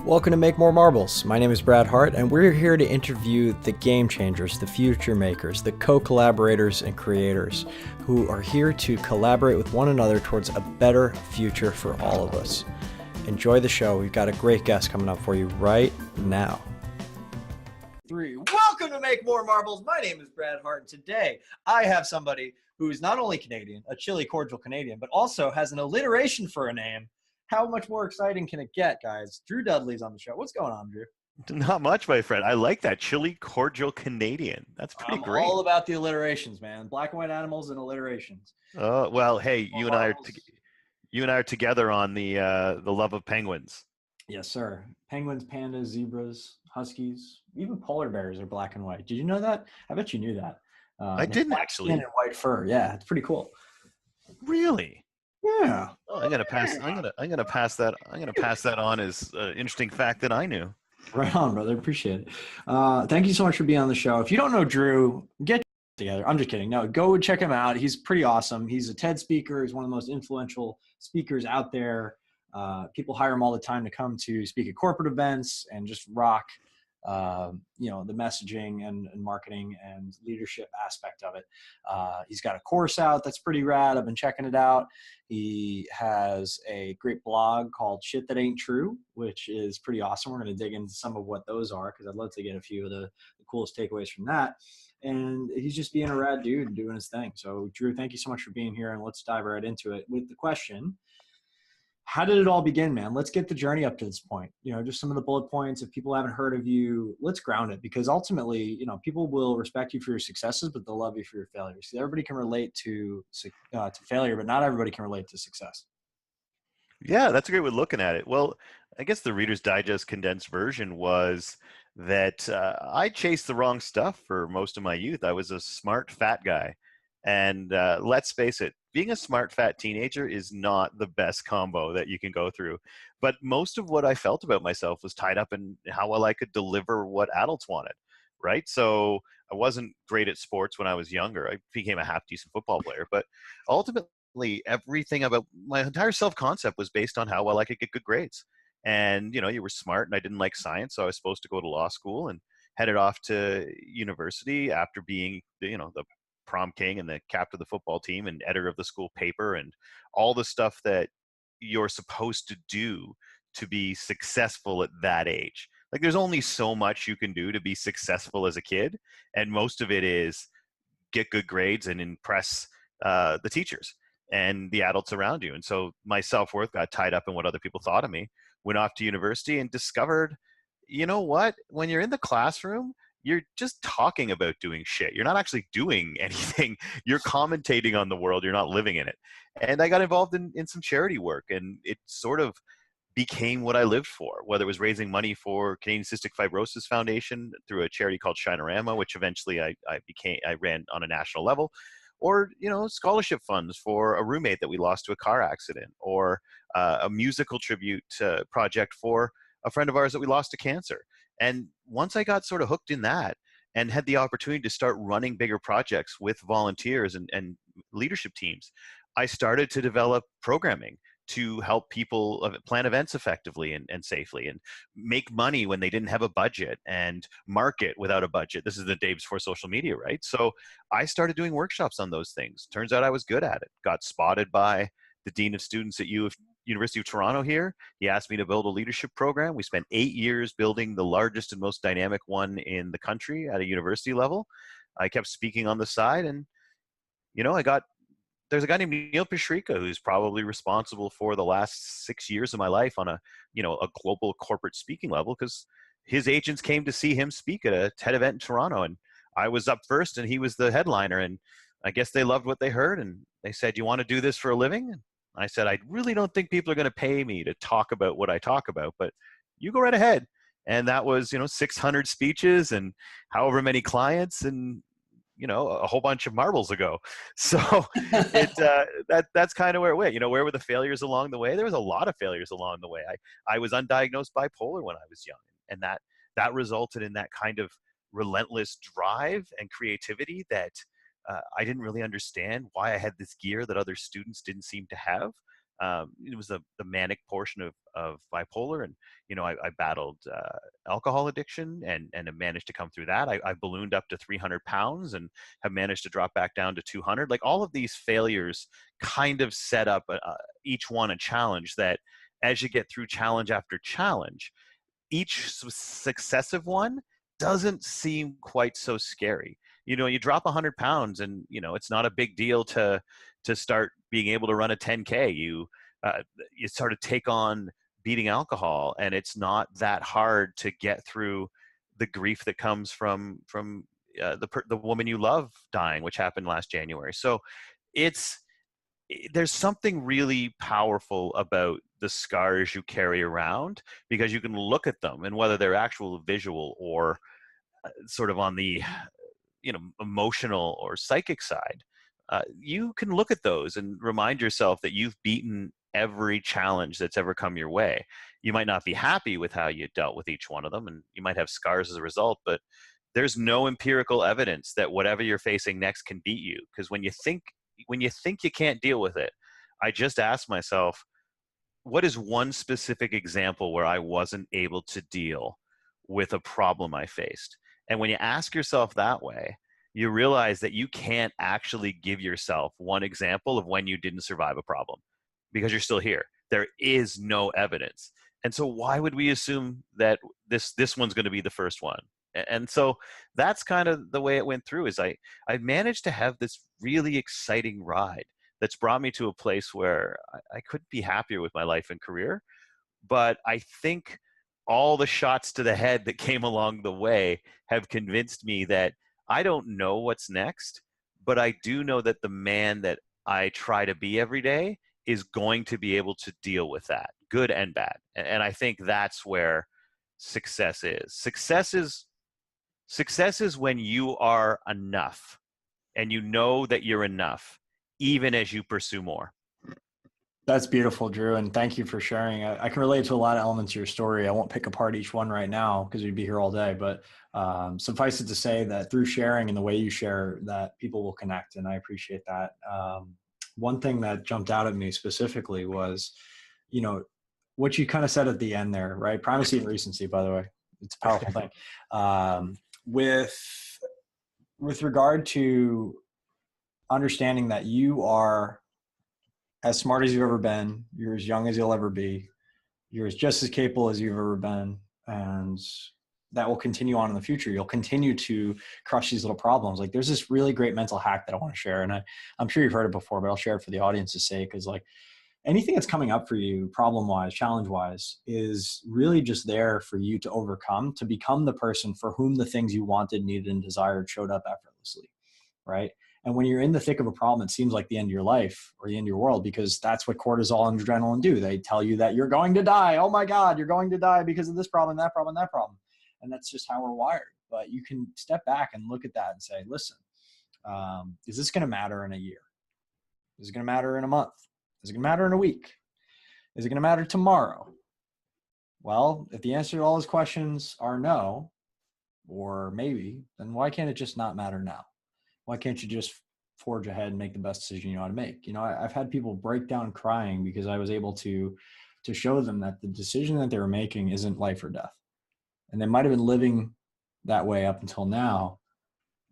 Welcome to Make More Marbles. My name is Brad Hart, and we're here to interview the game changers, the future makers, the co-collaborators and creators who are here to collaborate with one another towards a better future for all of us. Enjoy the show. We've got a great guest coming up for you right now. Welcome to Make More Marbles. My name is Brad Hart, and today I have somebody who's not only Canadian, a chilly cordial Canadian, but also has an alliteration for a name. How much more exciting can it get, guys? Drew Dudley's on the show. What's going on, Drew? Not much, my friend. I like that. Chilly, cordial Canadian. That's pretty I'm great. all about the alliterations, man. Black and white animals and alliterations. Well, hey, More you and I are marbles. you and I are together on the love of penguins. Yes, sir. Penguins, pandas, zebras, huskies, even polar bears are black and white. Did you know that? I bet you knew that. I They have didn't black skin actually. and white fur. Yeah, it's pretty cool. Really? Yeah. Oh, I'm gonna pass. I'm gonna pass that. I'm gonna pass that on as an interesting fact that I knew. Right on, brother. Appreciate it. Thank you so much for being on the show. If you don't know Drew, get together. I'm just kidding. No, go check him out. He's pretty awesome. He's a TED speaker. He's one of the most influential speakers out there. People hire him all the time to come to speak at corporate events and just rock, the messaging and marketing and leadership aspect of it. He's got a course out that's pretty rad. I've been checking it out. He has a great blog called Shit That Ain't True, which is pretty awesome. We're going to dig into some of what those are because I'd love to get a few of the coolest takeaways from that. And he's just being a rad dude and doing his thing. So, Drew, thank you so much for being here. And let's dive right into it with the question. How did it all begin, man? Let's get the journey up to this point. Just some of the bullet points. If people haven't heard of you, let's ground it because ultimately, people will respect you for your successes, but they'll love you for your failures. Everybody can relate to failure, but not everybody can relate to success. Yeah, that's a great way of looking at it. Well, I guess the Reader's Digest condensed version was that I chased the wrong stuff for most of my youth. I was a smart fat guy. And let's face it, being a smart fat teenager is not the best combo that you can go through. But most of what I felt about myself was tied up in how well I could deliver what adults wanted, right? So I wasn't great at sports when I was younger. I became a half decent football player, but ultimately everything about my entire self-concept was based on how well I could get good grades. And you were smart and I didn't like science, so I was supposed to go to law school and headed off to university after being the prom king and the captain of the football team and editor of the school paper and all the stuff that you're supposed to do to be successful at that age. Like there's only so much you can do to be successful as a kid, and most of it is get good grades and impress the teachers and the adults around you. And so my self-worth got tied up in what other people thought of me. Went off to university and discovered, you know what, when you're in the classroom, you're just talking about doing shit. You're not actually doing anything. You're commentating on the world. You're not living in it. And I got involved in some charity work, and it sort of became what I lived for, whether it was raising money for Canadian Cystic Fibrosis Foundation through a charity called Shinorama, which eventually I ran on a national level, or scholarship funds for a roommate that we lost to a car accident, or a musical tribute project for a friend of ours that we lost to cancer. And once I got sort of hooked in that and had the opportunity to start running bigger projects with volunteers and leadership teams, I started to develop programming to help people plan events effectively and safely, and make money when they didn't have a budget, and market without a budget. This is the days before social media, right? So I started doing workshops on those things. Turns out I was good at it. Got spotted by the dean of students at University of Toronto here. He asked me to build a leadership program. We spent 8 years building the largest and most dynamic one in the country at a university level. I kept speaking on the side, and there's a guy named Neil Pashrika who's probably responsible for the last 6 years of my life on a global corporate speaking level, because his agents came to see him speak at a TED event in Toronto, and I was up first and he was the headliner, and I guess they loved what they heard, and they said, "You want to do this for a living?" And I said, "I really don't think people are going to pay me to talk about what I talk about, but you go right ahead." And that was 600 speeches and however many clients, and a whole bunch of marbles ago. So that's kind of where it went. Where were the failures along the way? There was a lot of failures along the way. I was undiagnosed bipolar when I was young, and that resulted in that kind of relentless drive and creativity that I didn't really understand why I had this gear that other students didn't seem to have. It was the manic portion of bipolar. And, I battled alcohol addiction and have managed to come through that. I ballooned up to 300 pounds and have managed to drop back down to 200. Like, all of these failures kind of set up each one a challenge that, as you get through challenge after challenge, each successive one doesn't seem quite so scary. You drop 100 pounds and, it's not a big deal to start being able to run a 10K. You sort of take on beating alcohol, and it's not that hard to get through the grief that comes from the woman you love dying, which happened last January. So there's something really powerful about the scars you carry around, because you can look at them, and whether they're actual visual or sort of on the emotional or psychic side, you can look at those and remind yourself that you've beaten every challenge that's ever come your way. You might not be happy with how you dealt with each one of them, and you might have scars as a result, but there's no empirical evidence that whatever you're facing next can beat you. Because when you think you can't deal with it, I just ask myself, what is one specific example where I wasn't able to deal with a problem I faced? And when you ask yourself that way, you realize that you can't actually give yourself one example of when you didn't survive a problem, because you're still here. There is no evidence. And so why would we assume that this one's going to be the first one? And so that's kind of the way it went through. Is I managed to have this really exciting ride that's brought me to a place where I couldn't be happier with my life and career. But I think all the shots to the head that came along the way have convinced me that I don't know what's next, but I do know that the man that I try to be every day is going to be able to deal with that, good and bad. And I think that's where success is. Success is when you are enough, and you know that you're enough, even as you pursue more. That's beautiful, Drew, and thank you for sharing. I can relate to a lot of elements of your story. I won't pick apart each one right now because we'd be here all day, but suffice it to say that through sharing and the way you share, that people will connect, and I appreciate that. One thing that jumped out at me specifically was, what you kind of said at the end there, right? Primacy and recency, by the way, it's a powerful thing. With regard to understanding that you are as smart as you've ever been, you're as young as you'll ever be, you're just as capable as you've ever been, and that will continue on in the future. You'll continue to crush these little problems. Like, there's this really great mental hack that I want to share, and I'm sure you've heard it before, but I'll share it for the audience's sake. Because, like, anything that's coming up for you, problem-wise, challenge-wise, is really just there for you to overcome, to become the person for whom the things you wanted, needed, and desired showed up effortlessly, right? And when you're in the thick of a problem, it seems like the end of your life or the end of your world, because that's what cortisol and adrenaline do. They tell you that you're going to die. Oh my God, you're going to die because of this problem, that problem, that problem. And that's just how we're wired. But you can step back and look at that and say, listen, is this going to matter in a year? Is it going to matter in a month? Is it going to matter in a week? Is it going to matter tomorrow? Well, if the answer to all those questions are no, or maybe, then why can't it just not matter now? Why can't you just forge ahead and make the best decision you know how to make? I've had people break down crying because I was able to show them that the decision that they were making isn't life or death. And they might have been living that way up until now,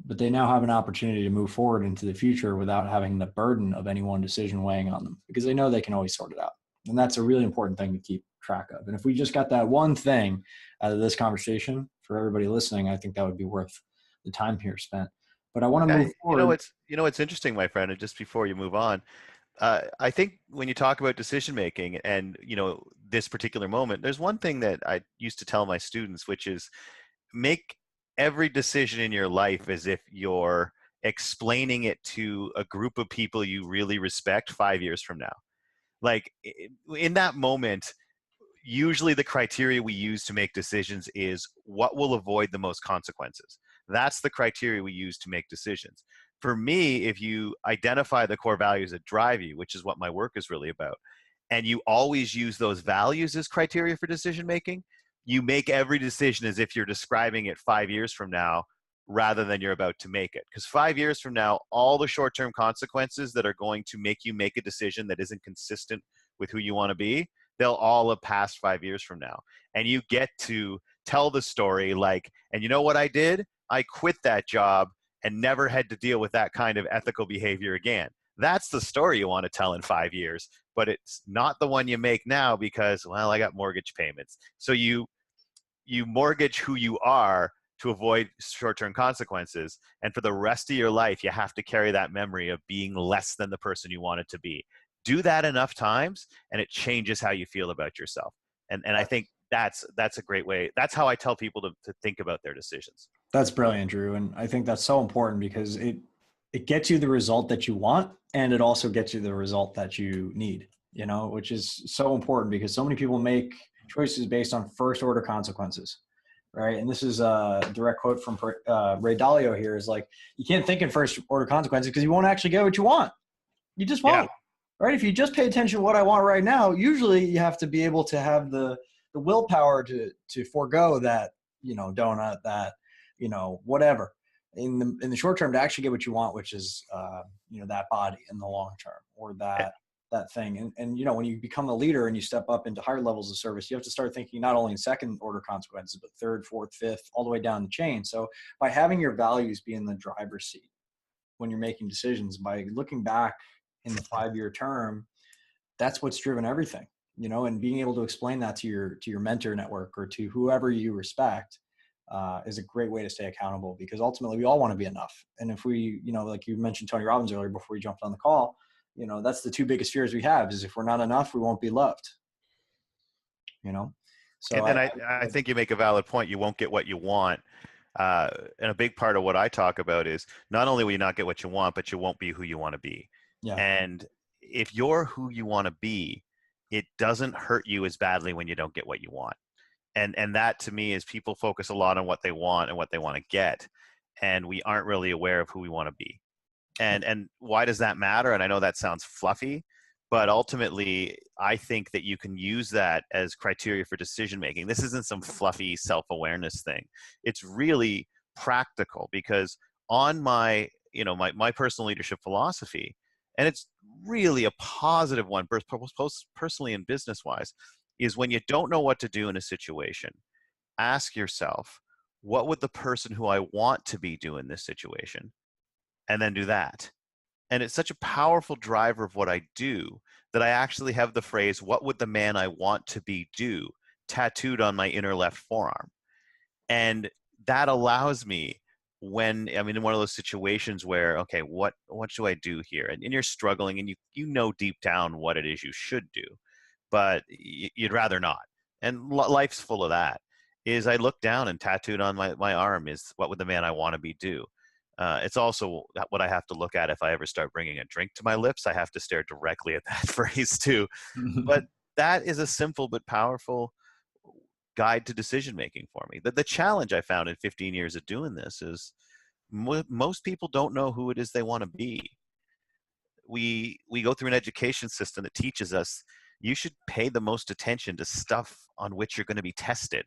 but they now have an opportunity to move forward into the future without having the burden of any one decision weighing on them, because they know they can always sort it out. And that's a really important thing to keep track of. And if we just got that one thing out of this conversation for everybody listening, I think that would be worth the time here spent. But I want to move forward. It's interesting, my friend, and just before you move on, I think when you talk about decision making and this particular moment, there's one thing that I used to tell my students, which is make every decision in your life as if you're explaining it to a group of people you really respect 5 years from now. Like, in that moment, usually the criteria we use to make decisions is what will avoid the most consequences. That's the criteria we use to make decisions. For me, if you identify the core values that drive you, which is what my work is really about, and you always use those values as criteria for decision making, you make every decision as if you're describing it 5 years from now rather than you're about to make it. Because 5 years from now, all the short-term consequences that are going to make you make a decision that isn't consistent with who you want to be, they'll all have passed 5 years from now. And you get to tell the story like, and you know what I did? I quit that job and never had to deal with that kind of ethical behavior again. That's the story you want to tell in 5 years, but it's not the one you make now because, well, I got mortgage payments. So you mortgage who you are to avoid short-term consequences. And for the rest of your life, you have to carry that memory of being less than the person you wanted to be. Do that enough times, and it changes how you feel about yourself. And I think that's a great way. That's how I tell people to think about their decisions. That's brilliant, Drew. And I think that's so important because it gets you the result that you want, and it also gets you the result that you need, which is so important because so many people make choices based on first order consequences, right? And this is a direct quote from Ray Dalio here is like, you can't think in first order consequences because you won't actually get what you want. You just won't, right? If you just pay attention to what I want right now, usually you have to be able to have the willpower to forego that, donut, that, whatever in the short term to actually get what you want, which is, that body in the long term, or that thing. And when you become a leader and you step up into higher levels of service, you have to start thinking not only in second order consequences, but third, fourth, fifth, all the way down the chain. So by having your values be in the driver's seat when you're making decisions, by looking back in the 5-year term, that's what's driven everything, and being able to explain that to your mentor network or to whoever you respect is a great way to stay accountable, because ultimately we all want to be enough. And if we, like you mentioned Tony Robbins earlier before we jumped on the call, that's the two biggest fears we have is if we're not enough, we won't be loved, So And I think you make a valid point. You won't get what you want. And a big part of what I talk about is not only will you not get what you want, but you won't be who you want to be. Yeah. And if you're who you want to be, it doesn't hurt you as badly when you don't get what you want. And that to me is people focus a lot on what they want and what they want to get. And we aren't really aware of who we want to be. And why does that matter? And I know that sounds fluffy, but ultimately I think that you can use that as criteria for decision making. This isn't some fluffy self-awareness thing. It's really practical, because on my personal leadership philosophy, and it's really a positive one, both personally and business wise, is when you don't know what to do in a situation, ask yourself, what would the person who I want to be do in this situation? And then do that. And it's such a powerful driver of what I do that I actually have the phrase, what would the man I want to be do, tattooed on my inner left forearm. And that allows me, when I'm in one of those situations where, okay, what should I do here? And you're struggling and you know deep down what it is you should do, but you'd rather not. And life's full of that. Is I look down and tattooed on my arm is, what would the man I want to be do? It's also what I have to look at if I ever start bringing a drink to my lips. I have to stare directly at that phrase too. But that is a simple but powerful guide to decision making for me. The challenge I found in 15 years of doing this is most people don't know who it is they want to be. We go through an education system that teaches us you should pay the most attention to stuff on which you're going to be tested.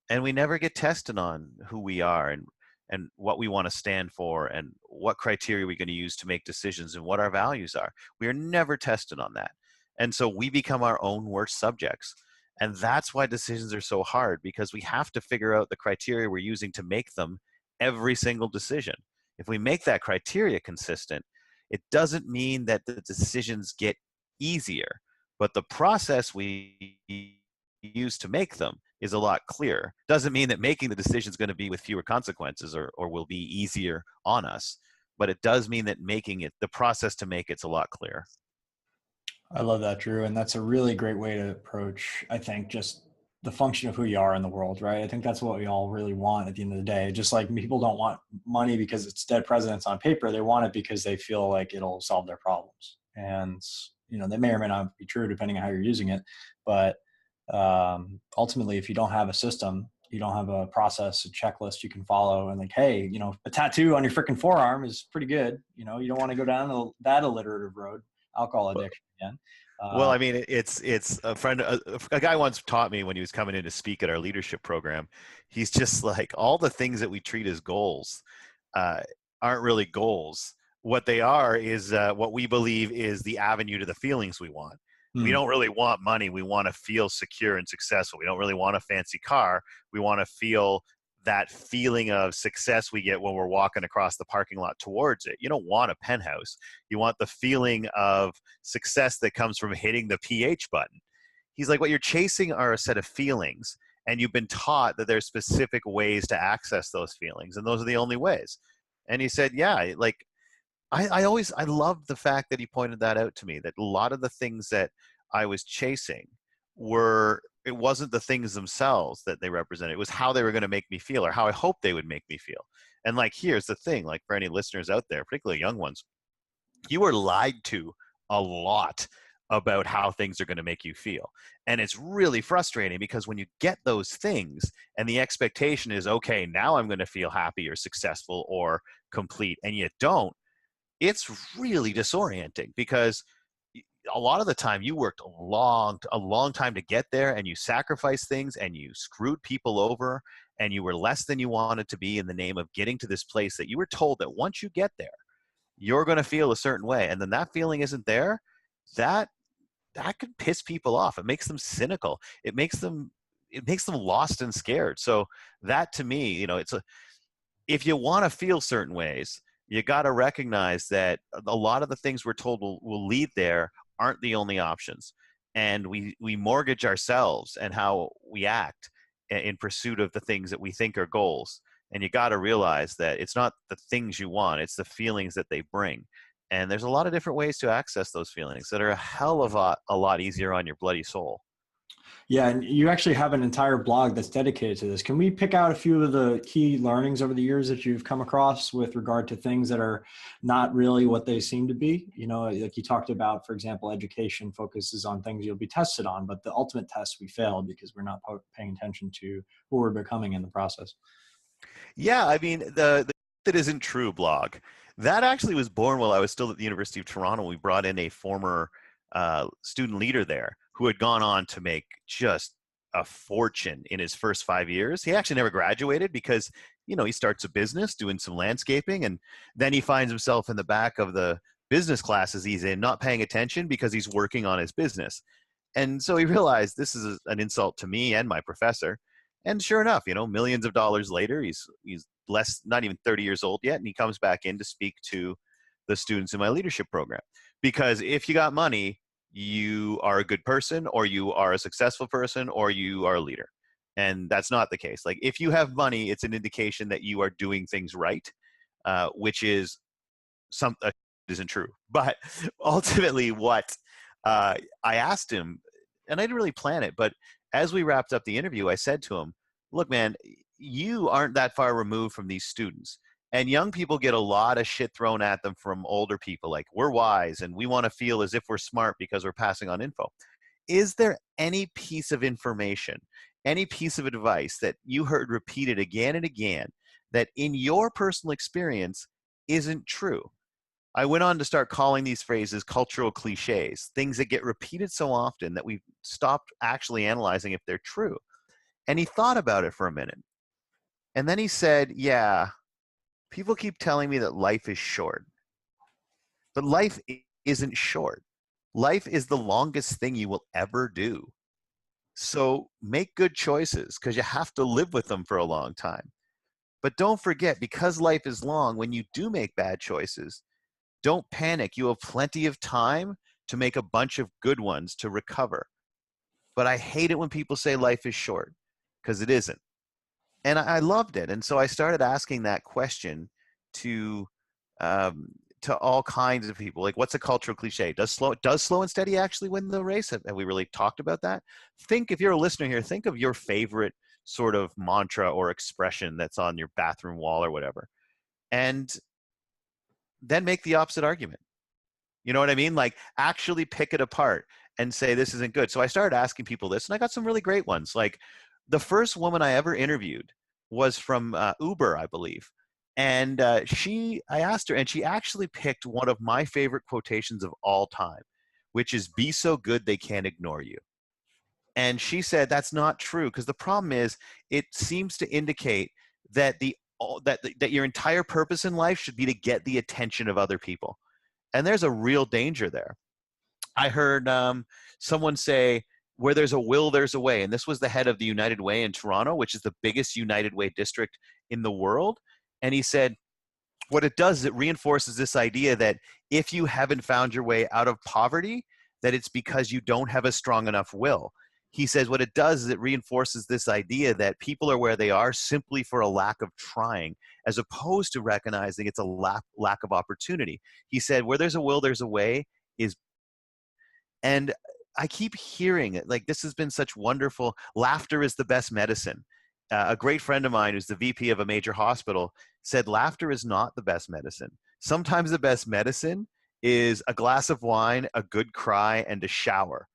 And we never get tested on who we are and what we want to stand for and what criteria we're going to use to make decisions and what our values are. We are never tested on that. And so we become our own worst subjects. And that's why decisions are so hard, because we have to figure out the criteria we're using to make them every single decision. If we make that criteria consistent, it doesn't mean that the decisions get easier, but the process we use to make them is a lot clearer. Doesn't mean that making the decision is going to be with fewer consequences or will be easier on us, but it does mean that making it, the process to make it's a lot clearer. I love that, Drew. And that's a really great way to approach, I think, just the function of who you are in the world, right? I think that's what we all really want at the end of the day. Just like people don't want money because it's dead presidents on paper. They want it because they feel like it'll solve their problems. And, that may or may not be true depending on how you're using it. But ultimately, if you don't have a system, you don't have a process, a checklist you can follow, and like, hey, a tattoo on your freaking forearm is pretty good. You don't want to go down that alliterative road, alcohol addiction again. Well, I mean, it's a friend, a guy once taught me when he was coming in to speak at our leadership program. He's just like, all the things that we treat as goals aren't really goals. What they are is what we believe is the avenue to the feelings we want. We don't really want money. We want to feel secure and successful. We don't really want a fancy car. We want to feel that feeling of success we get when we're walking across the parking lot towards it. You don't want a penthouse. You want the feeling of success that comes from hitting the PH button. He's like, what you're chasing are a set of feelings, and you've been taught that there's specific ways to access those feelings, and those are the only ways. And he said, yeah, like I love the fact that he pointed that out to me, that a lot of the things that I was chasing it wasn't the things themselves that they represented. It was how they were going to make me feel, or how I hoped they would make me feel. And like, here's the thing, like for any listeners out there, particularly young ones, you were lied to a lot about how things are going to make you feel. And it's really frustrating because when you get those things and the expectation is, okay, now I'm going to feel happy or successful or complete, and you don't, it's really disorienting, because a lot of the time you worked a long time to get there, and you sacrificed things, and you screwed people over, and you were less than you wanted to be in the name of getting to this place that you were told that once you get there, you're going to feel a certain way. And then that feeling isn't there. That can piss people off. It makes them cynical. It makes them lost and scared. So that, to me, if you want to feel certain ways, you got to recognize that a lot of the things we're told will lead there aren't the only options. And we mortgage ourselves and how we act in pursuit of the things that we think are goals. And you got to realize that it's not the things you want, it's the feelings that they bring. And there's a lot of different ways to access those feelings that are a hell of a lot easier on your bloody soul. Yeah, and you actually have an entire blog that's dedicated to this. Can we pick out a few of the key learnings over the years that you've come across with regard to things that are not really what they seem to be? Like you talked about, for example, education focuses on things you'll be tested on, but the ultimate test we fail because we're not paying attention to who we're becoming in the process. Yeah, I mean, the That Isn't True blog, that actually was born while I was still at the University of Toronto. We brought in a former student leader there who had gone on to make just a fortune in his first 5 years. He actually never graduated because, he starts a business doing some landscaping, and then he finds himself in the back of the business classes he's in, not paying attention because he's working on his business. And so he realized this is an insult to me and my professor. And sure enough, millions of dollars later, he's not even 30 years old yet, and he comes back in to speak to the students in my leadership program. Because if you got money, you are a good person, or you are a successful person, or you are a leader. And that's not the case. Like, if you have money, it's an indication that you are doing things right, which is isn't true. But ultimately, what I asked him, and I didn't really plan it, but as we wrapped up the interview, I said to him, look, man, you aren't that far removed from these students. And young people get a lot of shit thrown at them from older people. Like, we're wise and we want to feel as if we're smart because we're passing on info. Is there any piece of information, any piece of advice that you heard repeated again and again that in your personal experience isn't true? I went on to start calling these phrases cultural cliches, things that get repeated so often that we've stopped actually analyzing if they're true. And he thought about it for a minute. And then he said, yeah, people keep telling me that life is short. But life isn't short. Life is the longest thing you will ever do. So make good choices, because you have to live with them for a long time. But don't forget, because life is long, when you do make bad choices, don't panic. You have plenty of time to make a bunch of good ones to recover. But I hate it when people say life is short, because it isn't. And I loved it. And so I started asking that question to all kinds of people. Like, what's a cultural cliche? Does slow and steady actually win the race? Have we really talked about that? If you're a listener here, think of your favorite sort of mantra or expression that's on your bathroom wall or whatever. And then make the opposite argument. You know what I mean? Like, actually pick it apart and say, this isn't good. So I started asking people this, and I got some really great ones. Like, the first woman I ever interviewed was from Uber, I believe. And I asked her, and she actually picked one of my favorite quotations of all time, which is, be so good they can't ignore you. And she said, that's not true, because the problem is it seems to indicate that that your entire purpose in life should be to get the attention of other people. And there's a real danger there. I heard someone say, where there's a will, there's a way. And this was the head of the United Way in Toronto, which is the biggest United Way district in the world. And he said, what it does is it reinforces this idea that if you haven't found your way out of poverty, that it's because you don't have a strong enough will. He says what it does is it reinforces this idea that people are where they are simply for a lack of trying, as opposed to recognizing it's a lack of opportunity. He said, where there's a will, there's a way is, and I keep hearing it. Like, this has been such wonderful, laughter is the best medicine. A great friend of mine who's the VP of a major hospital said, laughter is not the best medicine. Sometimes the best medicine is a glass of wine, a good cry, and a shower.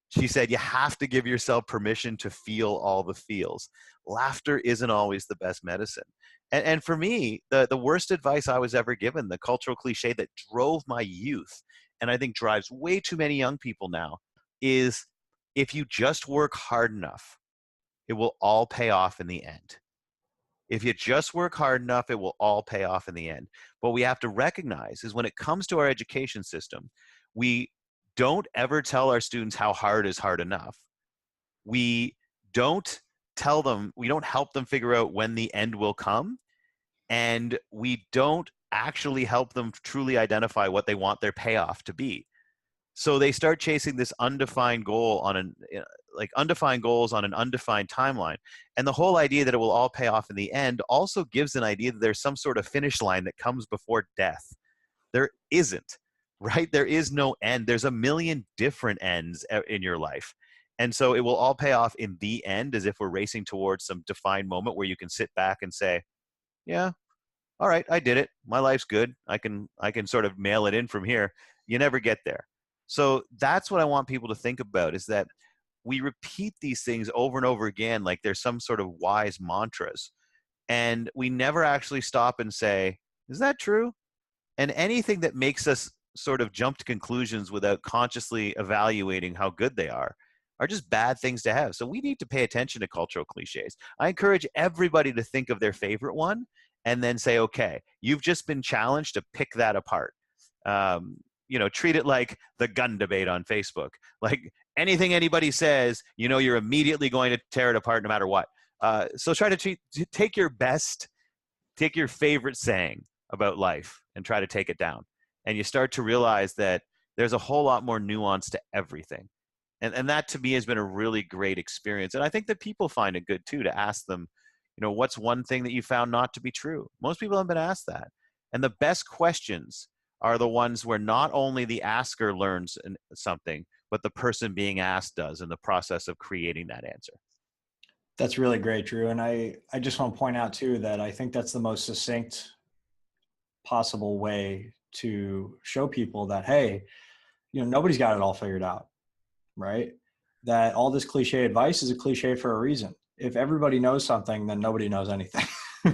She said, you have to give yourself permission to feel all the feels. Laughter isn't always the best medicine. And for me, the worst advice I was ever given, the cultural cliche that drove my youth, and I think drives way too many young people now, is if you just work hard enough, it will all pay off in the end. If you just work hard enough, it will all pay off in the end. What we have to recognize is when it comes to our education system, we don't ever tell our students how hard is hard enough. We don't tell them, we don't help them figure out when the end will come, and we don't actually help them truly identify what they want their payoff to be. So they start chasing this undefined goal on undefined goals on an undefined timeline. And the whole idea that it will all pay off in the end also gives an idea that there's some sort of finish line that comes before death. There isn't, right? There is no end. There's a million different ends in your life. And so it will all pay off in the end, as if we're racing towards some defined moment where you can sit back and say, yeah, all right, I did it. My life's good. I can sort of mail it in from here. You never get there. So that's what I want people to think about, is that we repeat these things over and over again like there's some sort of wise mantras. And we never actually stop and say, is that true? And anything that makes us sort of jump to conclusions without consciously evaluating how good they are just bad things to have. So we need to pay attention to cultural cliches. I encourage everybody to think of their favorite one and then say, okay, you've just been challenged to pick that apart. Treat it like the gun debate on Facebook. Like anything anybody says, you're immediately going to tear it apart no matter what. So try to take your favorite saying about life and try to take it down. And you start to realize that there's a whole lot more nuance to everything. And that to me has been a really great experience. And I think that people find it good too to ask them, what's one thing that you found not to be true? Most people haven't been asked that. And the best questions are the ones where not only the asker learns something, but the person being asked does in the process of creating that answer. That's really great, Drew. And I just want to point out too that I think that's the most succinct possible way to show people that, hey, nobody's got it all figured out, right? That all this cliche advice is a cliche for a reason. If everybody knows something, then nobody knows anything.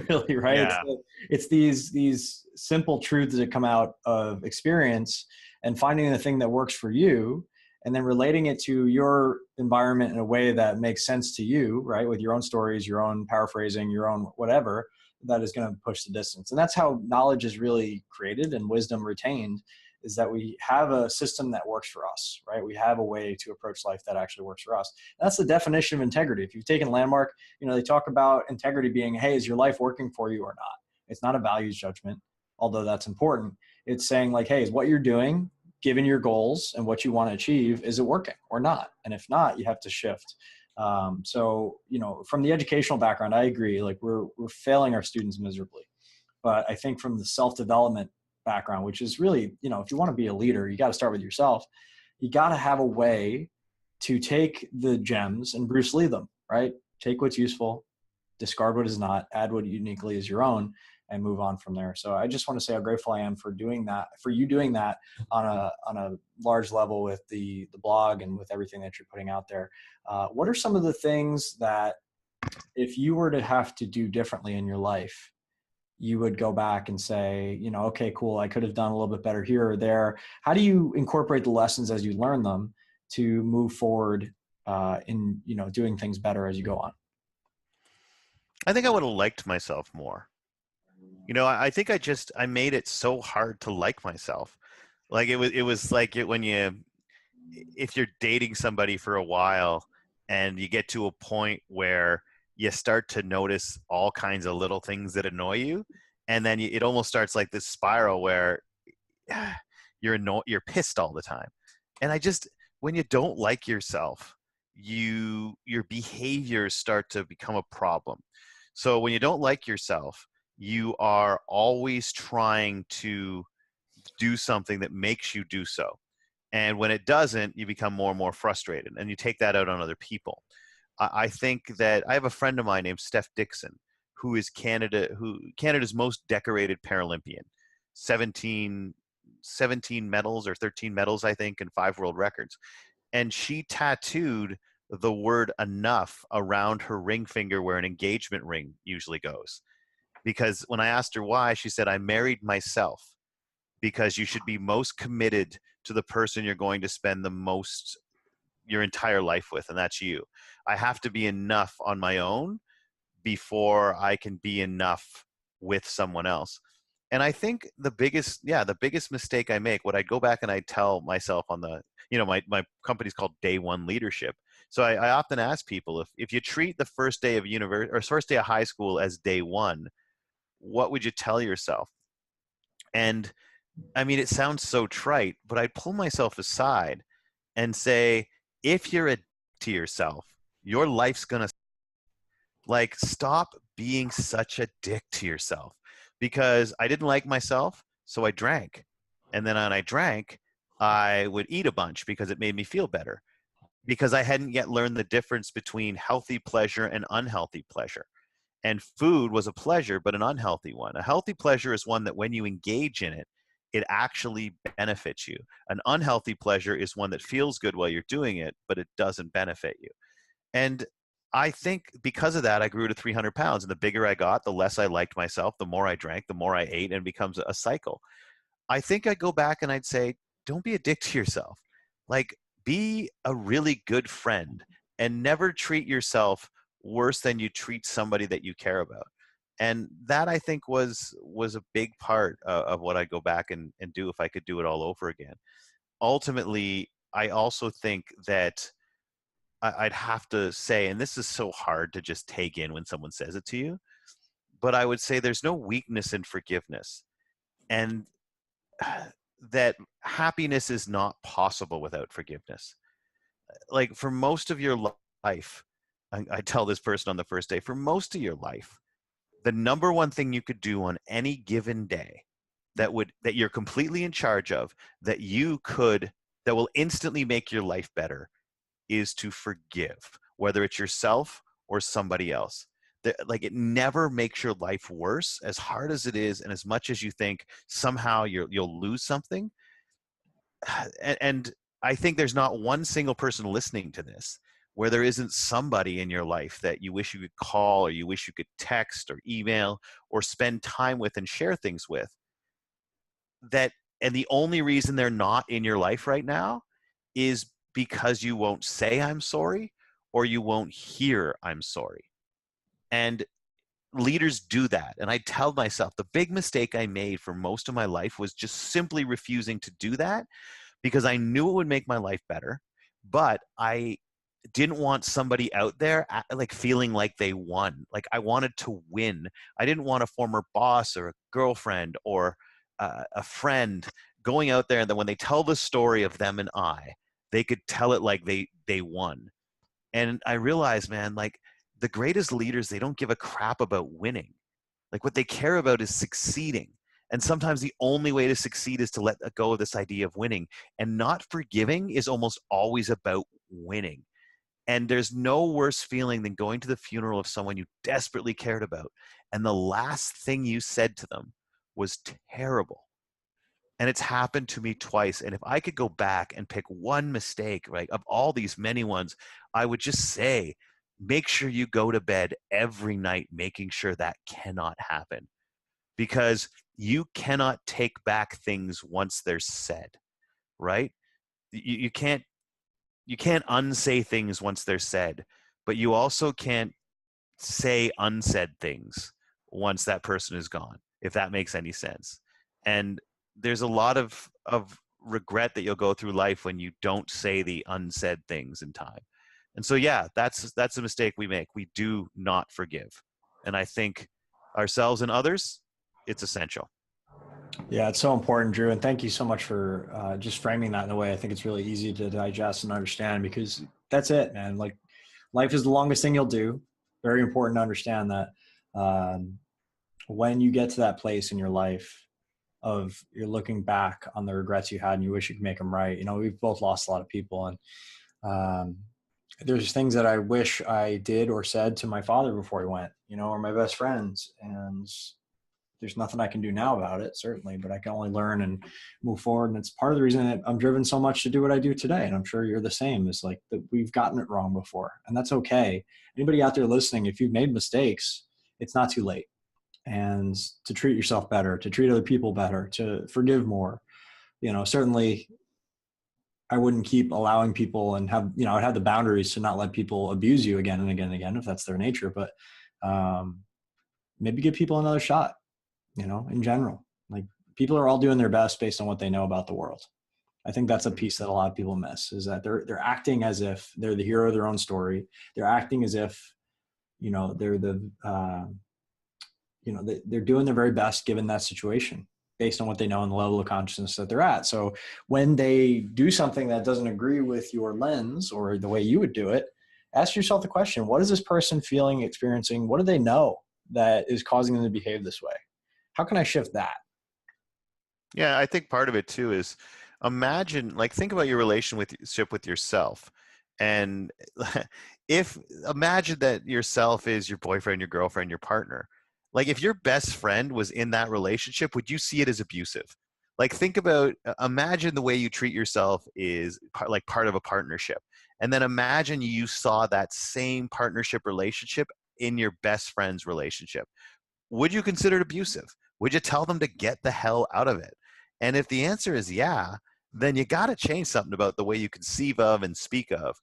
Really, right? Yeah. It's these simple truths that come out of experience and finding the thing that works for you and then relating it to your environment in a way that makes sense to you, right? With your own stories, your own paraphrasing, your own whatever, that is going to push the distance. And that's how knowledge is really created and wisdom retained, is that we have a system that works for us, right? We have a way to approach life that actually works for us. That's the definition of integrity. If you've taken Landmark, they talk about integrity being, hey, is your life working for you or not? It's not a values judgment, although that's important. It's saying like, hey, is what you're doing, given your goals and what you want to achieve, is it working or not? And if not, you have to shift. So, from the educational background, I agree, like we're failing our students miserably. But I think from the self-development background, which is really, if you want to be a leader, you got to start with yourself. You got to have a way to take the gems and Bruce Lee them, right? Take what's useful, discard what is not, add what uniquely is your own, and move on from there. So I just want to say how grateful I am for doing that, for you doing that on a large level with the blog and with everything that you're putting out there. What are some of the things that if you were to have to do differently in your life, you would go back and say, okay, cool, I could have done a little bit better here or there? How do you incorporate the lessons as you learn them to move forward in, doing things better as you go on? I think I would have liked myself more. I think I made it so hard to like myself. Like it was like when you if you're dating somebody for a while and you get to a point where you start to notice all kinds of little things that annoy you, and then it almost starts like this spiral where you're pissed all the time. And when you don't like yourself, your behaviors start to become a problem. So when you don't like yourself, you are always trying to do something that makes you do so. And when it doesn't, you become more and more frustrated, and you take that out on other people. I think that I have a friend of mine named Steph Dixon, who is Canada's most decorated Paralympian, 17, 17 medals or 13 medals, I think, and 5 world records. And she tattooed the word enough around her ring finger where an engagement ring usually goes. Because when I asked her why, she said, I married myself, because you should be most committed to the person you're going to spend the most your entire life with, and that's you. I have to be enough on my own before I can be enough with someone else. And I think the biggest mistake I make, what I go back and I tell myself on my company's called Day One Leadership. So I often ask people, if you treat the first day of university or first day of high school as day one, what would you tell yourself? And I mean, it sounds so trite, but I'd pull myself aside and say, if you're a dick to yourself, your life's gonna, like, stop being such a dick to yourself. Because I didn't like myself, so I drank. And then when I drank, I would eat a bunch because it made me feel better. Because I hadn't yet learned the difference between healthy pleasure and unhealthy pleasure. And food was a pleasure, but an unhealthy one. A healthy pleasure is one that when you engage in it, it actually benefits you. An unhealthy pleasure is one that feels good while you're doing it, but it doesn't benefit you. And I think because of that, I grew to 300 pounds. And the bigger I got, the less I liked myself, the more I drank, the more I ate, and it becomes a cycle. I think I'd go back and I'd say, don't be a dick to yourself. Like, be a really good friend and never treat yourself worse than you treat somebody that you care about. And that, I think, was a big part of what I'd go back and do if I could do it all over again. Ultimately, I also think that I'd have to say, and this is so hard to just take in when someone says it to you, but I would say there's no weakness in forgiveness. And that happiness is not possible without forgiveness. Like, for most of your life, I tell this person on the first day, for most of your life, the number one thing you could do on any given day that you're completely in charge of, that will instantly make your life better, is to forgive, whether it's yourself or somebody else. Like, it never makes your life worse, as hard as it is, and as much as you think somehow you'll lose something. And I think there's not one single person listening to this where there isn't somebody in your life that you wish you could call, or you wish you could text or email or spend time with and share things with. And the only reason they're not in your life right now is because you won't say I'm sorry, or you won't hear I'm sorry. And leaders do that. And I tell myself the big mistake I made for most of my life was just simply refusing to do that, because I knew it would make my life better, but I didn't want somebody out there like feeling like they won. Like, I wanted to win. I didn't want a former boss or a girlfriend or a friend going out there, and then when they tell the story of them and they could tell it like they won. And I realized, man, like, the greatest leaders, they don't give a crap about winning. Like, what they care about is succeeding. And sometimes the only way to succeed is to let go of this idea of winning. And not forgiving is almost always about winning. And there's no worse feeling than going to the funeral of someone you desperately cared about, and the last thing you said to them was terrible. And it's happened to me twice. And if I could go back and pick one mistake, right, of all these many ones, I would just say, make sure you go to bed every night making sure that cannot happen. Because you cannot take back things once they're said, right? You can't unsay things once they're said, but you also can't say unsaid things once that person is gone, if that makes any sense. And there's a lot of regret that you'll go through life when you don't say the unsaid things in time. And so, yeah, that's a mistake we make. We do not forgive. And I think ourselves and others, it's essential. Yeah, it's so important, Drew. And thank you so much for just framing that in a way. I think it's really easy to digest and understand, because that's it, man. Like, life is the longest thing you'll do. Very important to understand that when you get to that place in your life of you're looking back on the regrets you had and you wish you could make them right. You know, we've both lost a lot of people, and um, there's things that I wish I did or said to my father before he went, you know, or my best friends. And there's nothing I can do now about it, certainly, but I can only learn and move forward. And it's part of the reason that I'm driven so much to do what I do today. And I'm sure you're the same. Is like that we've gotten it wrong before, and that's okay. Anybody out there listening, if you've made mistakes, it's not too late. And to treat yourself better, to treat other people better, to forgive more. You know, certainly I wouldn't keep allowing people and have, you know, I'd have the boundaries to not let people abuse you again and again and again if that's their nature. But maybe give people another shot, you know, in general. Like, people are all doing their best based on what they know about the world. I think that's a piece that a lot of people miss, is that they're acting as if they're the hero of their own story. They're acting as if, you know, they're the, you know, they're doing their very best given that situation based on what they know and the level of consciousness that they're at. So when they do something that doesn't agree with your lens or the way you would do it, ask yourself the question, what is this person feeling, experiencing? What do they know that is causing them to behave this way? How can I shift that? Yeah, I think part of it too is imagine, like, think about your relationship with yourself. And if imagine that yourself is your boyfriend, your girlfriend, your partner. Like, if your best friend was in that relationship, would you see it as abusive? Like, think about, imagine the way you treat yourself is like part of a partnership. And then imagine you saw that same partnership relationship in your best friend's relationship. Would you consider it abusive? Would you tell them to get the hell out of it? And if the answer is yeah, then you got to change something about the way you conceive of and speak of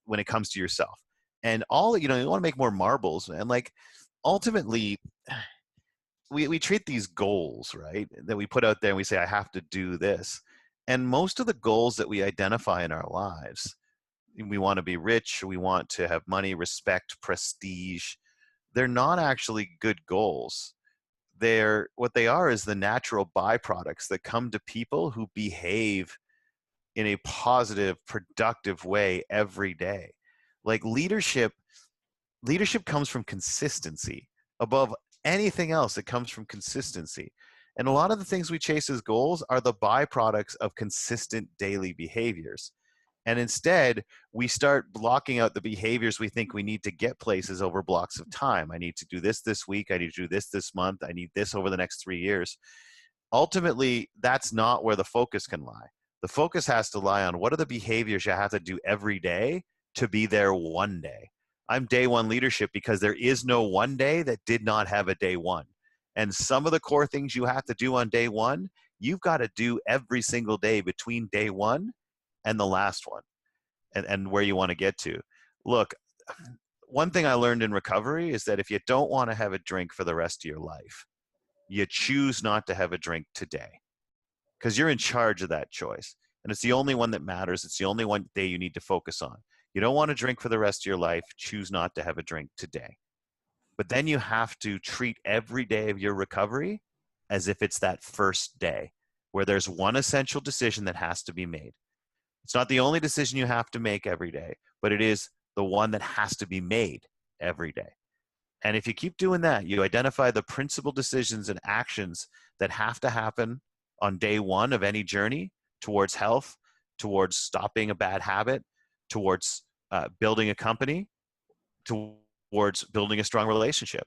when it comes to yourself. And all, you know, you want to make more marbles. And like, ultimately, we treat these goals, right, that we put out there and we say, I have to do this. And most of the goals that we identify in our lives, we want to be rich, we want to have money, respect, prestige, they're not actually good goals. They're, what they are is the natural byproducts that come to people who behave in a positive, productive way every day. Like, leadership comes from consistency. Above anything else, it comes from consistency. And a lot of the things we chase as goals are the byproducts of consistent daily behaviors. And instead, we start blocking out the behaviors we think we need to get places over blocks of time. I need to do this week. I need to do this month. I need this over the next 3 years. Ultimately, that's not where the focus can lie. The focus has to lie on what are the behaviors you have to do every day to be there one day. I'm day one leadership because there is no one day that did not have a day one. And some of the core things you have to do on day one, you've got to do every single day between day one and the last one, and where you want to get to. Look, one thing I learned in recovery is that if you don't want to have a drink for the rest of your life, you choose not to have a drink today, because you're in charge of that choice. And it's the only one that matters. It's the only one day you need to focus on. You don't want to drink for the rest of your life, choose not to have a drink today. But then you have to treat every day of your recovery as if it's that first day, where there's one essential decision that has to be made. It's not the only decision you have to make every day, but it is the one that has to be made every day. And if you keep doing that, you identify the principal decisions and actions that have to happen on day one of any journey towards health, towards stopping a bad habit, towards building a company, towards building a strong relationship.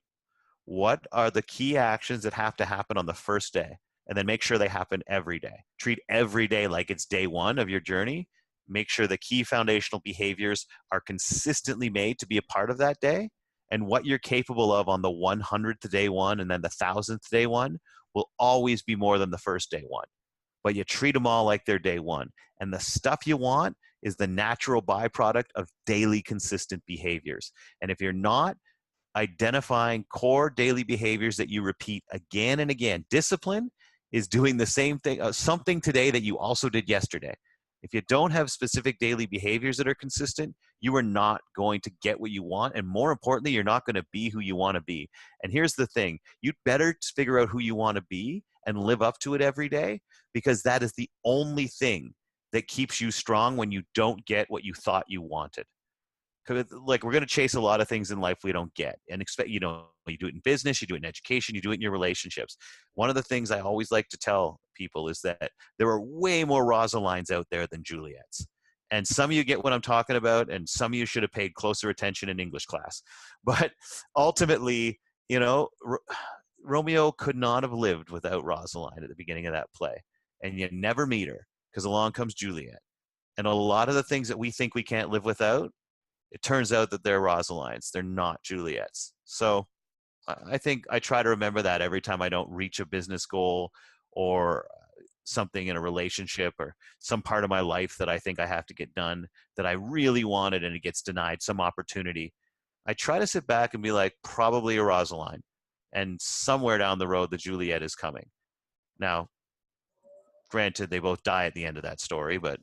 What are the key actions that have to happen on the first day? And then make sure they happen every day. Treat every day like it's day one of your journey. Make sure the key foundational behaviors are consistently made to be a part of that day. And what you're capable of on the 100th day one and then the 1000th day one will always be more than the first day one. But you treat them all like they're day one. And the stuff you want is the natural byproduct of daily consistent behaviors. And if you're not identifying core daily behaviors that you repeat again and again, discipline is doing the same thing, something today that you also did yesterday. If you don't have specific daily behaviors that are consistent, you are not going to get what you want. And more importantly, you're not going to be who you want to be. And here's the thing, you'd better figure out who you want to be and live up to it every day, because that is the only thing that keeps you strong when you don't get what you thought you wanted. Like, we're going to chase a lot of things in life we don't get and expect, you do it in business, you do it in education, you do it in your relationships. One of the things I always like to tell people is that there are way more Rosalines out there than Juliets. And some of you get what I'm talking about, and some of you should have paid closer attention in English class. But ultimately, Romeo could not have lived without Rosaline at the beginning of that play. And you never meet her, because along comes Juliet. And a lot of the things that we think we can't live without, it turns out that they're Rosalines. They're not Juliets. So I think I try to remember that every time I don't reach a business goal or something in a relationship or some part of my life that I think I have to get done that I really wanted and it gets denied, some opportunity. I try to sit back and be like, probably a Rosaline. And somewhere down the road, the Juliet is coming. Now, granted, they both die at the end of that story, but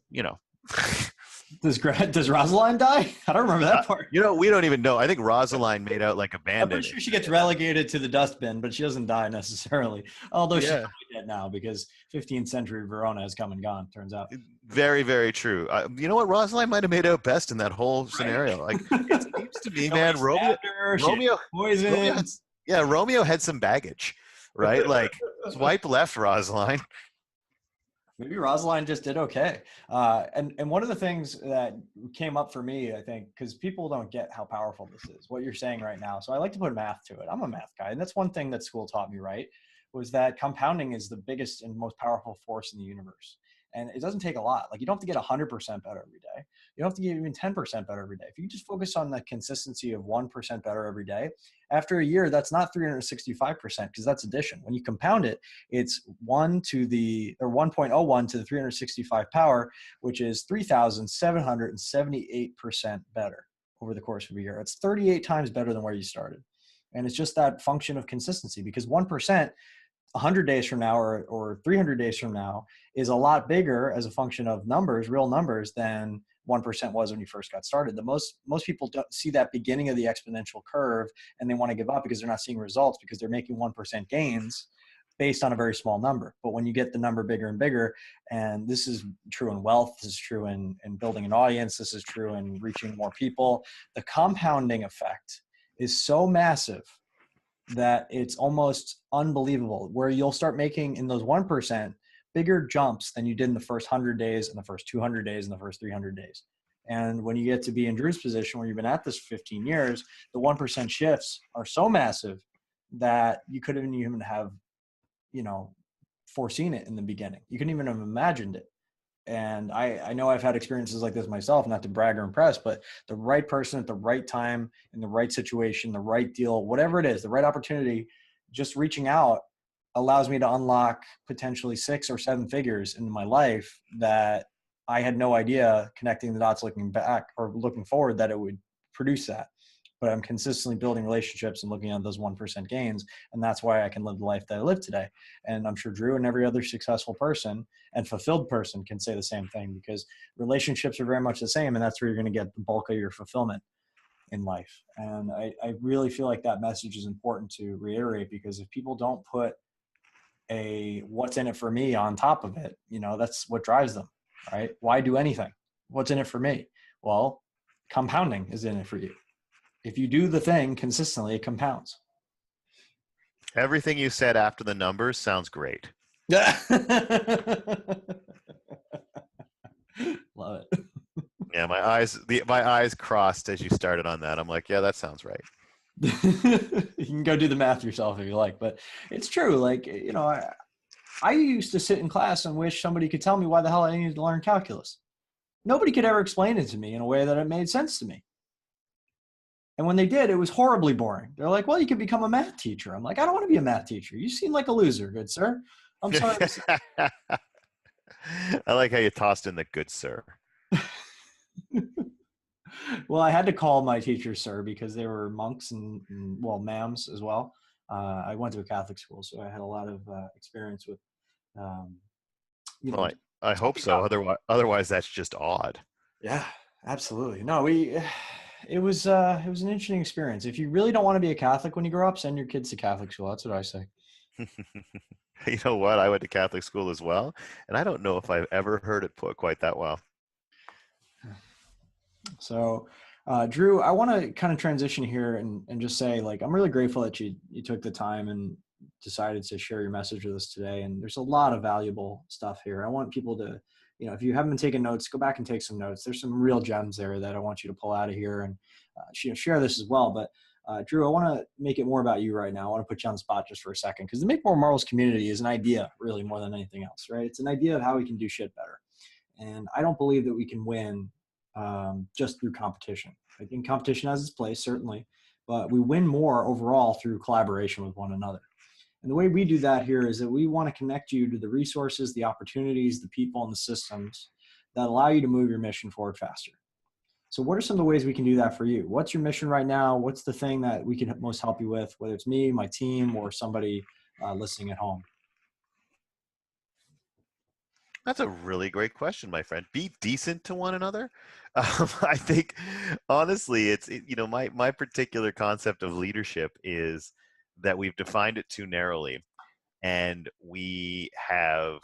Does Rosaline die? I don't remember that part. We don't even know. I think Rosaline made out like a bandit. I'm pretty sure she gets relegated to the dustbin, but she doesn't die necessarily. Although she's probably dead now, because 15th century Verona has come and gone, turns out. Very, very true. You know what? Rosaline might have made out best in that whole scenario. Like, it seems to me, man, Romeo had some baggage, right? Like, swipe left, Rosaline. Maybe Rosaline just did okay. And one of the things that came up for me, I think, because people don't get how powerful this is, what you're saying right now. So I like to put math to it. I'm a math guy. And that's one thing that school taught me, right? Was that compounding is the biggest and most powerful force in the universe. And it doesn't take a lot. Like, you don't have to get 100% better every day. You don't have to get even 10% better every day. If you just focus on the consistency of 1% better every day, after a year, that's not 365%, because that's addition. When you compound it, it's 1.01 to the 365 power, which is 3,778% better over the course of a year. It's 38 times better than where you started. And it's just that function of consistency, because 1%, 100 days from now or 300 days from now is a lot bigger as a function of numbers, real numbers, than 1% was when you first got started. Most people don't see that beginning of the exponential curve, and they want to give up because they're not seeing results, because they're making 1% gains based on a very small number. But when you get the number bigger and bigger, and this is true in wealth, this is true in building an audience, this is true in reaching more people, the compounding effect is so massive that it's almost unbelievable, where you'll start making in those 1% bigger jumps than you did in the first 100 days and the first 200 days and the first 300 days. And when you get to be in Drew's position, where you've been at this for 15 years, the 1% shifts are so massive that you couldn't even have, foreseen it in the beginning. You couldn't even have imagined it. And I know I've had experiences like this myself, not to brag or impress, but the right person at the right time, in the right situation, the right deal, whatever it is, the right opportunity, just reaching out allows me to unlock potentially 6 or 7 figures in my life that I had no idea, connecting the dots, looking back or looking forward, that it would produce that. But I'm consistently building relationships and looking at those 1% gains. And that's why I can live the life that I live today. And I'm sure Drew and every other successful person and fulfilled person can say the same thing, because relationships are very much the same. And that's where you're going to get the bulk of your fulfillment in life. And I really feel like that message is important to reiterate, because if people don't put a what's in it for me on top of it, that's what drives them, right? Why do anything? What's in it for me? Well, compounding is in it for you. If you do the thing consistently, it compounds. Everything you said after the numbers sounds great. Yeah. Love it. Yeah, my eyes crossed as you started on that. I'm like, yeah, that sounds right. You can go do the math yourself if you like, but it's true. Like, I used to sit in class and wish somebody could tell me why the hell I needed to learn calculus. Nobody could ever explain it to me in a way that it made sense to me. And when they did, it was horribly boring. They're like, well, you could become a math teacher. I'm like, I don't want to be a math teacher. You seem like a loser, good sir. I'm sorry. I like how you tossed in the good sir. Well, I had to call my teachers sir, because they were monks and ma'ams as well. I went to a Catholic school, so I had a lot of experience with Um, you know, Well, I hope talking so. about, Otherwise, that's just odd. yeah, absolutely. No, it was an interesting experience. If you really don't want to be a Catholic when you grow up, send your kids to Catholic school. That's what I say. You know what? I went to Catholic school as well, and I don't know if I've ever heard it put quite that well. So, Drew, I want to kind of transition here and just say, like, I'm really grateful that you took the time and decided to share your message with us today. And there's a lot of valuable stuff here. I want people to, if you haven't been taking notes, go back and take some notes. There's some real gems there that I want you to pull out of here and share this as well. But Drew, I want to make it more about you right now. I want to put you on the spot just for a second, because the Make More Marbles community is an idea, really, more than anything else, right? It's an idea of how we can do shit better. And I don't believe that we can win just through competition. I think competition has its place, certainly, but we win more overall through collaboration with one another. And the way we do that here is that we want to connect you to the resources, the opportunities, the people, and the systems that allow you to move your mission forward faster. So what are some of the ways we can do that for you? What's your mission right now? What's the thing that we can most help you with, whether it's me, my team, or somebody listening at home? That's a really great question, my friend. Be decent to one another. I think, honestly, my particular concept of leadership is that we've defined it too narrowly, and we have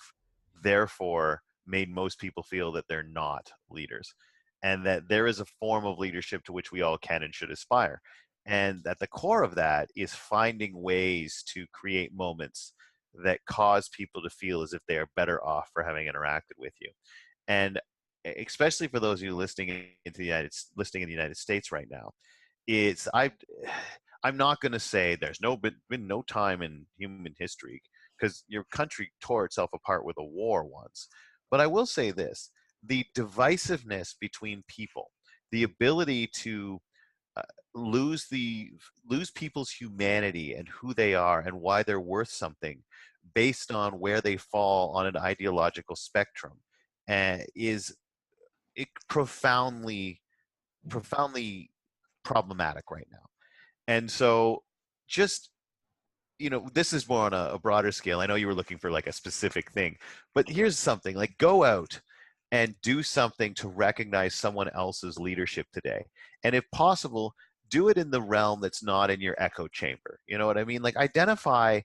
therefore made most people feel that they're not leaders, and that there is a form of leadership to which we all can and should aspire. And at the core of that is finding ways to create moments that cause people to feel as if they are better off for having interacted with you. And especially for those of you listening in the United States right now, I'm not going to say there's been no time in human history, because your country tore itself apart with a war once. But I will say this: the divisiveness between people, the ability to uh, lose people's humanity and who they are and why they're worth something based on where they fall on an ideological spectrum, is it profoundly problematic right now. And so, just, this is more on a broader scale. I know you were looking for like a specific thing, but here's something: like, go out and do something to recognize someone else's leadership today. And if possible, do it in the realm that's not in your echo chamber. You know what I mean? Like, identify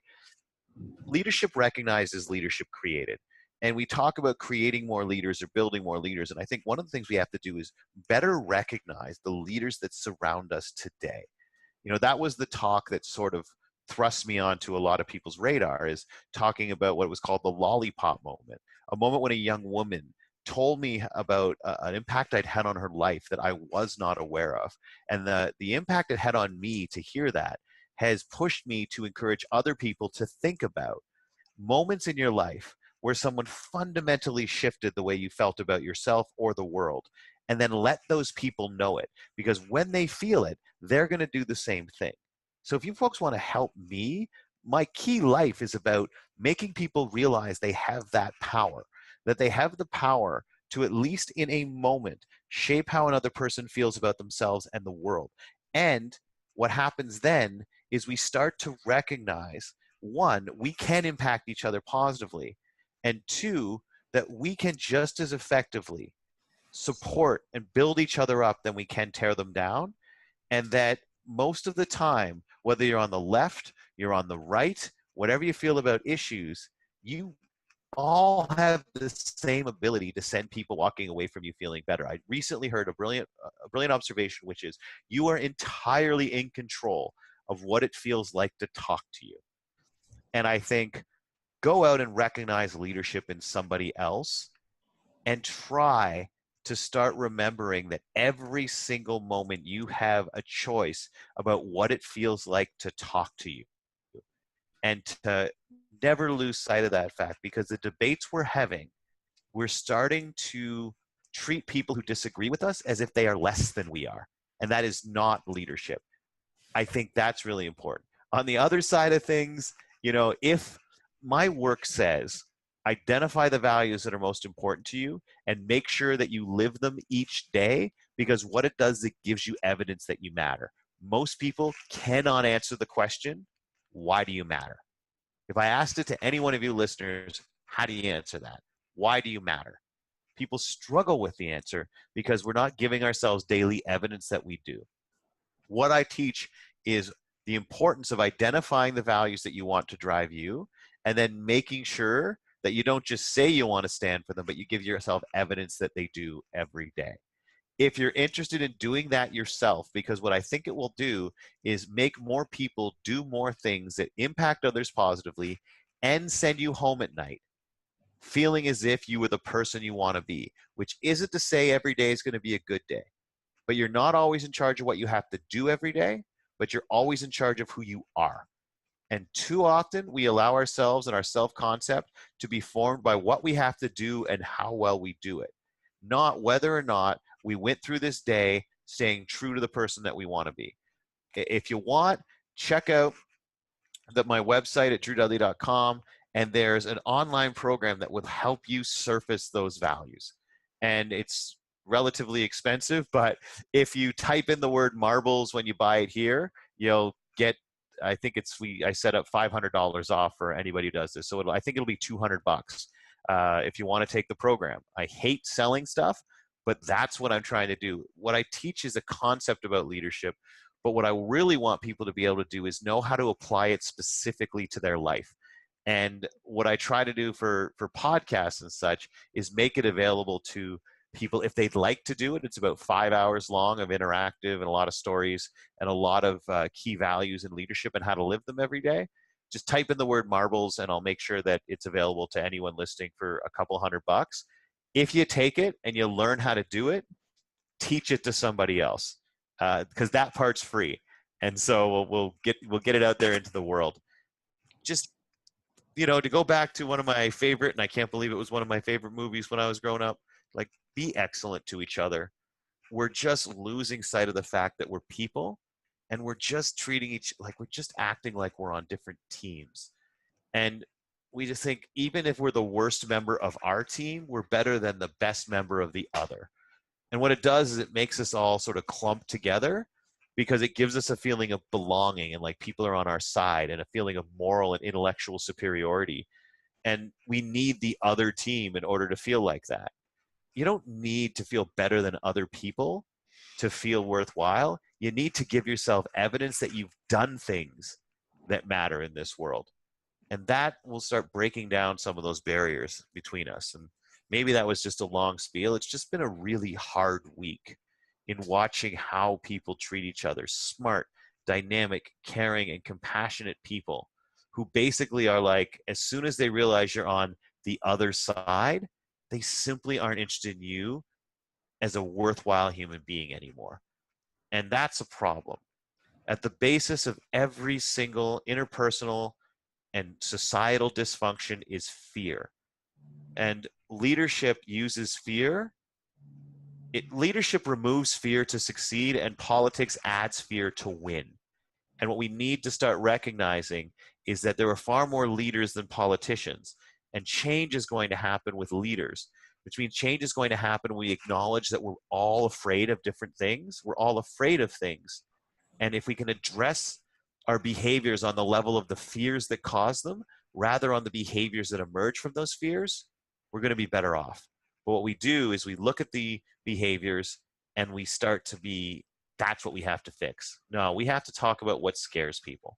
leadership recognized is leadership created. And we talk about creating more leaders or building more leaders. And I think one of the things we have to do is better recognize the leaders that surround us today. That was the talk that sort of thrust me onto a lot of people's radar, is talking about what was called the lollipop moment, a moment when a young woman told me about an impact I'd had on her life that I was not aware of. And the impact it had on me to hear that has pushed me to encourage other people to think about moments in your life where someone fundamentally shifted the way you felt about yourself or the world, and then let those people know it, because when they feel it, they're going to do the same thing. So if you folks want to help me, my key life is about making people realize they have that power, that they have the power to, at least in a moment, shape how another person feels about themselves and the world. And what happens then is we start to recognize, one, we can impact each other positively, and two, that we can just as effectively support and build each other up than we can tear them down. And that most of the time, whether you're on the left, you're on the right, whatever you feel about issues, you all have the same ability to send people walking away from you feeling better. I recently heard a brilliant observation, which is you are entirely in control of what it feels like to talk to you. And I think, go out and recognize leadership in somebody else, and try to start remembering that every single moment you have a choice about what it feels like to talk to you, and to never lose sight of that fact, because the debates we're having, we're starting to treat people who disagree with us as if they are less than we are. And that is not leadership. I think that's really important. On the other side of things, if my work says identify the values that are most important to you and make sure that you live them each day, because what it does is it gives you evidence that you matter. Most people cannot answer the question, why do you matter? If I asked it to any one of you listeners, How do you answer that? Why do you matter? People struggle with the answer because we're not giving ourselves daily evidence that we do. What I teach is the importance of identifying the values that you want to drive you, and then making sure that you don't just say you want to stand for them, but you give yourself evidence that they do every day. If you're interested in doing that yourself, because what I think it will do is make more people do more things that impact others positively and send you home at night feeling as if you were the person you want to be, which isn't to say every day is going to be a good day, but you're not always in charge of what you have to do every day, but you're always in charge of who you are. And too often we allow ourselves and our self-concept to be formed by what we have to do and how well we do it, not whether or not we went through this day staying true to the person that we want to be. If you want, check out my website at drewdudley.com, and there's an online program that will help you surface those values. And it's relatively expensive, but if you type in the word marbles when you buy it here, you'll get, I think I set up $500 off for anybody who does this. So I think it'll be $200 if you want to take the program. I hate selling stuff, but that's what I'm trying to do. What I teach is a concept about leadership, but what I really want people to be able to do is know how to apply it specifically to their life. And what I try to do for podcasts and such is make it available to people if they'd like to do it. It's about 5 hours long of interactive and a lot of stories and a lot of key values in leadership and how to live them every day. Just type in the word marbles and I'll make sure that it's available to anyone listening for a couple $100. If you take it and you learn how to do it, teach it to somebody else because that part's free. And so we'll get it out there into the world. Just, to go back to one of my favorite, and I can't believe it was one of my favorite movies when I was growing up, like, be excellent to each other. We're just losing sight of the fact that we're people and we're just we're just acting like we're on different teams. And we just think even if we're the worst member of our team, we're better than the best member of the other. And what it does is it makes us all sort of clump together because it gives us a feeling of belonging and like people are on our side and a feeling of moral and intellectual superiority. And we need the other team in order to feel like that. You don't need to feel better than other people to feel worthwhile. You need to give yourself evidence that you've done things that matter in this world. And that will start breaking down some of those barriers between us. And maybe that was just a long spiel. It's just been a really hard week in watching how people treat each other. Smart, dynamic, caring, and compassionate people who basically are like, as soon as they realize you're on the other side, they simply aren't interested in you as a worthwhile human being anymore. And that's a problem. At the basis of every single interpersonal and societal dysfunction is fear. And leadership uses fear. Leadership removes fear to succeed, and politics adds fear to win. And what we need to start recognizing is that there are far more leaders than politicians. And change is going to happen with leaders, which means change is going to happen when we acknowledge that we're all afraid of different things. We're all afraid of things. And if we can address our behaviors on the level of the fears that cause them, rather on the behaviors that emerge from those fears, we're going to be better off. But what we do is we look at the behaviors and we start to be, that's what we have to fix. No, we have to talk about what scares people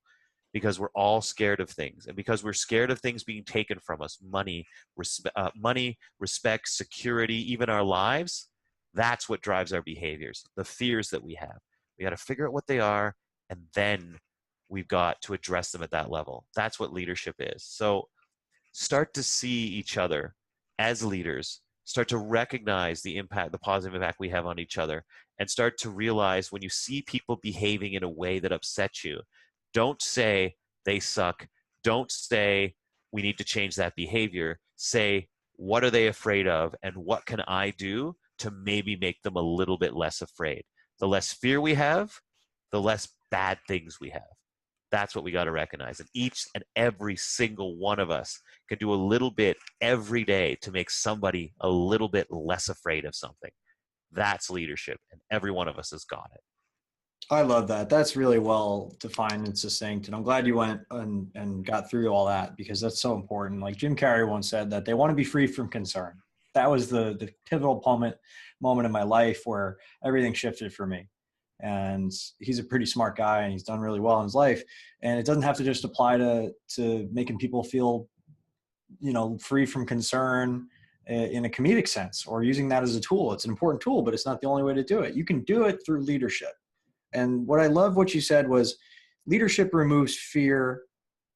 because we're all scared of things. And because we're scared of things being taken from us, money, respect, security, even our lives, that's what drives our behaviors, the fears that we have. We got to figure out what they are, and then we've got to address them at that level. That's what leadership is. So start to see each other as leaders, start to recognize the impact, the positive impact we have on each other, and start to realize when you see people behaving in a way that upsets you, don't say they suck. Don't say we need to change that behavior. Say, what are they afraid of, and what can I do to maybe make them a little bit less afraid? The less fear we have, the less bad things we have. That's what we got to recognize. And each and every single one of us can do a little bit every day to make somebody a little bit less afraid of something. That's leadership, and every one of us has got it. I love that. That's really well defined and succinct. And I'm glad you went and got through all that, because that's so important. Like Jim Carrey once said that they want to be free from concern. That was the pivotal moment in my life where everything shifted for me. And he's a pretty smart guy and he's done really well in his life. And it doesn't have to just apply to making people feel, free from concern in a comedic sense, or using that as a tool. It's an important tool, but it's not the only way to do it. You can do it through leadership. And what I love what you said was leadership removes fear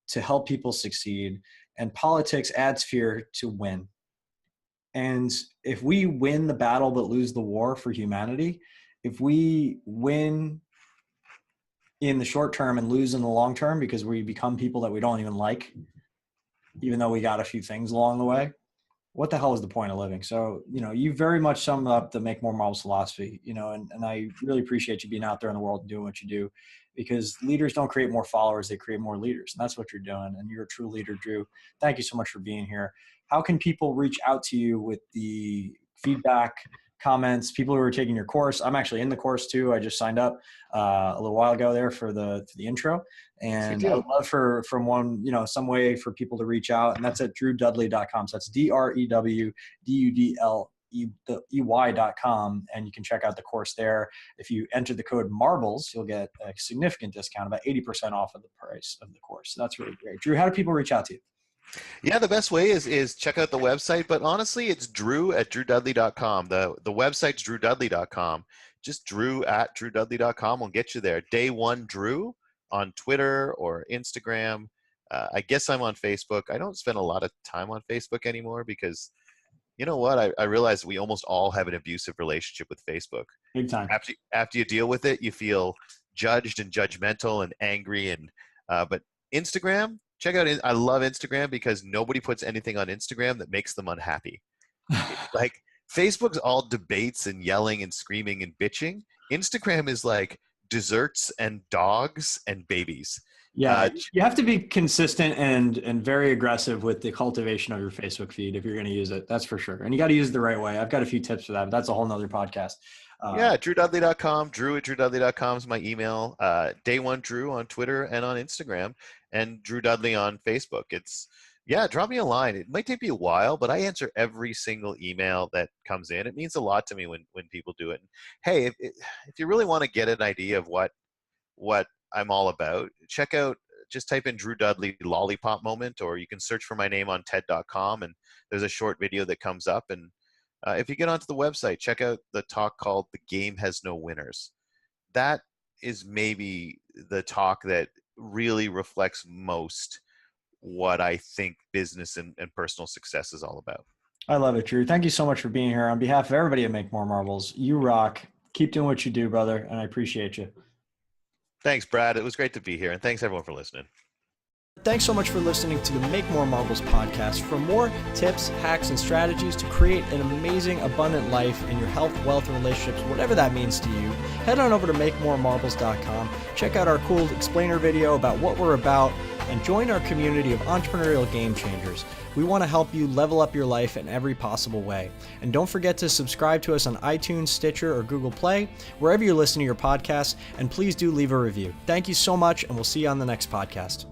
to help people succeed, and politics adds fear to win. And if we win the battle but lose the war for humanity, if we win in the short term and lose in the long term because we become people that we don't even like, even though we got a few things along the way, what the hell is the point of living? So, you very much summed up the Make More Marbles philosophy, and I really appreciate you being out there in the world and doing what you do, because leaders don't create more followers, they create more leaders. And that's what you're doing. And you're a true leader, Drew. Thank you so much for being here. How can people reach out to you with the feedback, comments, people who are taking your course? I'm actually in the course too. I just signed up a little while ago there for the intro. And I would love some way for people to reach out. And that's at drewdudley.com. So that's DREWDUDLEY.com. And you can check out the course there. If you enter the code MARBLES, you'll get a significant discount, about 80% off of the price of the course. So that's really great. Drew, how do people reach out to you? Yeah, the best way is check out the website, but honestly, it's Drew at drewdudley.com. The website's drewdudley.com. Just Drew at drewdudley.com will get you there. Day One Drew on Twitter or Instagram. I guess I'm on Facebook. I don't spend a lot of time on Facebook anymore because, you know what? I realize we almost all have an abusive relationship with Facebook. Big time. After you deal with it, you feel judged and judgmental and angry. And but Instagram, check out. I love Instagram because nobody puts anything on Instagram that makes them unhappy. Like Facebook's all debates and yelling and screaming and bitching. Instagram is like desserts and dogs and babies. Yeah, you have to be consistent and very aggressive with the cultivation of your Facebook feed if you're going to use it. That's for sure. And you got to use it the right way. I've got a few tips for that, but that's a whole nother podcast. DrewDudley.com. Drew at DrewDudley.com is my email. Day One Drew on Twitter and on Instagram, and Drew Dudley on Facebook. Drop me a line. It might take me a while, but I answer every single email that comes in. It means a lot to me when people do it. And hey, if you really want to get an idea of what I'm all about, check out, just type in Drew Dudley lollipop moment, or you can search for my name on TED.com, and there's a short video that comes up. And if you get onto the website, check out the talk called "The Game Has No Winners." That is maybe the talk that really reflects most what I think business and personal success is all about. I love it, Drew. Thank you so much for being here. On behalf of everybody at Make More Marbles, you rock. Keep doing what you do, brother, and I appreciate you. Thanks, Brad. It was great to be here, and thanks everyone for listening. Thanks so much for listening to the Make More Marbles podcast. For more tips, hacks, and strategies to create an amazing, abundant life in your health, wealth, and relationships, whatever that means to you, head on over to makemoremarbles.com. Check out our cool explainer video about what we're about, and join our community of entrepreneurial game changers. We want to help you level up your life in every possible way. And don't forget to subscribe to us on iTunes, Stitcher, or Google Play, wherever you're listening to your podcasts, and please do leave a review. Thank you so much, and we'll see you on the next podcast.